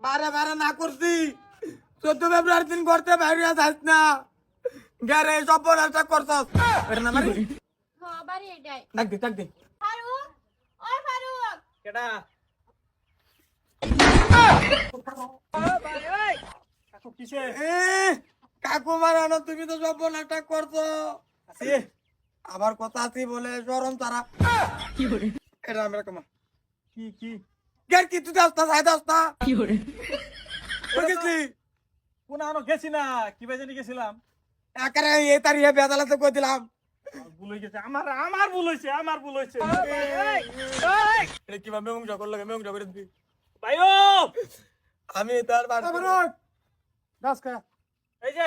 বারে বারে না করছি 14 ফেব্রুয়ারি দিন করতে বাইরে যাস না গারে সব বড়টা করছস এটা না মারি বাড়ি এটাই ডাক দে ফারুক ওই ফারুক কেডা কিসে এ কাকু মারানো তুমি তো সব বড়টা করছো আছে আবার কথা আছে বলে শরম তারা কি করে এটা আমরা কমা কি গার কি তুই দাস্তা সাই দাস্তা কি করে গেছি কোন আনো গেছি না কি বাজে গেছিলাম একারে এই তারিখে বেদালাতে কই দিলাম ভুল হয়ে গেছে আমার ভুল হয়েছে এটা কিভাবে মেং জগর লাগে মেং জগর দি ভাইও আমি তার বাড়ি দাসকা এই যে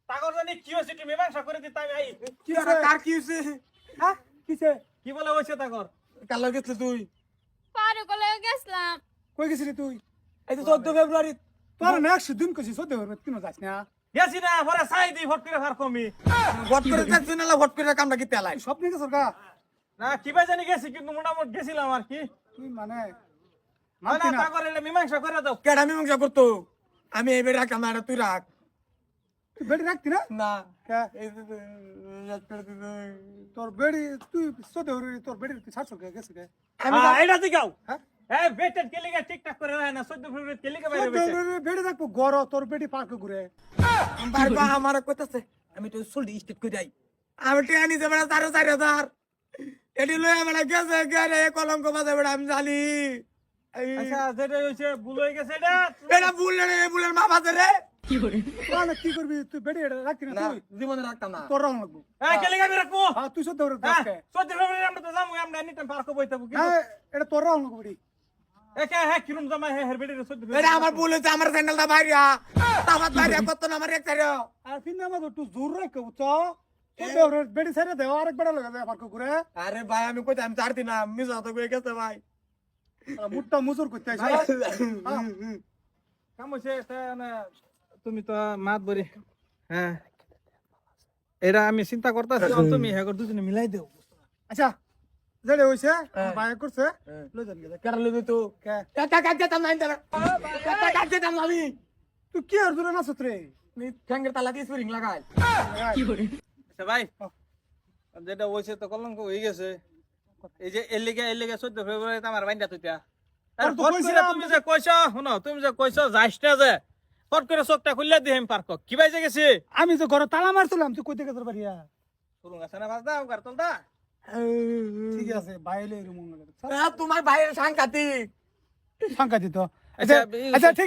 তাগর জানি কি হইছে কি মীমাংসা করে দিতে আমি আই কি আর কার কি হইছে হ্যাঁ কিছে কি বলে হইছে তাগর কাল গেছিস তুই ফারুক লয়ে গেছলাম কই গেছিলি তুই? এই তো 14 ফেব্রুয়ারি তোর না 100 দিন কইছিস 14 ফেব্রুয়ারি তুই যাস না। গেছি না পরে চাই দি ফট করে ফার কমি ভোট করে যাচ্ছি না ভোট করে কামটা কি তেলাই তুই স্বপ্নে গেছস গা? না কি বাজে গেছি কিন্তু মোটামুটি গেছিলাম আর কি তুই মানে না না তাগর এটা মীমাংসা করে দাও কেডা মীমাংসা করতো আমি এই বেড়া কামাড়া তুই রাখ তুই বেড়ি রাখতি না? না কে? এই তোর বেড়ি তুই 14 ফেব্রুয়ারি তোর বেড়ি তুই ছাড়ছ কে গেছিস কে? আমি এটা দিগাও হ্যাঁ? এই বেটেন কেলিগা ঠিকঠাক করে হয় না 14 ফেব্রুয়ারি কেলিগা বাইরে 14 ফেব্রুয়ারি বেড়ি রাখবো গড় তোর বেড়ি পার্কে ঘুরে। বারবা আমার কইতাছে আমি তো সোল্ড স্টেপ কই যাই আমি টিয়া নিতে বেড়া 4,000 এটি লই আমরা গেছে গেরে কলঙ্ক বাজে বেড়া আমি জানি আচ্ছা যেটা হইছে ভুল হয়ে গেছে এটা এটা ভুল রে ভুলের মা বাজে রে মানে কি করবি তুই বেড়ি এটা রাখতি না না তুই? জীবনে রাখতাম না তোর রং লাগবো। এই কেলিগা আমি রাখবো হ্যাঁ তুই 14 ফেব্রুয়ারি যাস কে? 14 ফেব্রুয়ারি আমরা তো যাবো আমরা এনি টাইম পার্কে বইতে থাকবো কিন্তু হ্যাঁ এটা তোর রং লাগবো বেড়ি। একা হ্যাঁ কিরম জামাই হ্যাঁ হেরবেডি 14 এটা আমার ভুল হইছে আমার স্যান্ডেলটা বাইরিয়া তাবাত বাইরিয়া কত না আমার এক সাইরে আর ফির না আমাকে একটু জোর রাখ বুঝছো? 14 ফেব্রুয়ারি বেড়ি ছেড়ে দেও আরেক বেড়া লাগা যায় পার্কে ঘুরে। আরে ভাই আমি কইতে আমি 4 দিন মিস হতে কই গেছে ভাই মুটটা মুজুর করতে আইছ। কাম হইছে তা না তুমি তো মাত বরি হ্যাঁ এটা আমি চিন্তা করতেছি তুমি হ্যাঁ দুজনে মিলাই দেও আচ্ছা যেটা হইছে বাই করছে লই যান গেছে। কেন লই তো কে? একটা কাজে তাম নাই দেবে একটা কাজে তাম আমি তুই কি আর দূরে নাচত রে? নি ঠ্যাঙ্গের তালা দিয়ে স্প্রিং লাগাই আচ্ছা ভাই যেটা হইছে তো কলঙ্ক হয়ে গেছে এই যে এলিগা 14 ফেব্রুয়ারি তো আমার বাইন্দা তুইতা আর তো ফট করে কইছিলাম তুমি যে কইছো শুনো তুমি যে কইছো যাইস না যে ফট করে চোখটা খুললে দিহিম পার্ক কি বাইজে গেছি আমি যে ঘরে তালা মারছিলাম তুই কইতে গেছর বাড়িয়া। শুরু আছে না বাজদা ওকার তোলদা ঠিক আছে বাইলে রুম তোমার ভাইয়ের সাংঘাতিক ফাঙ্কা দিত। আচ্ছা আচ্ছা ঠিক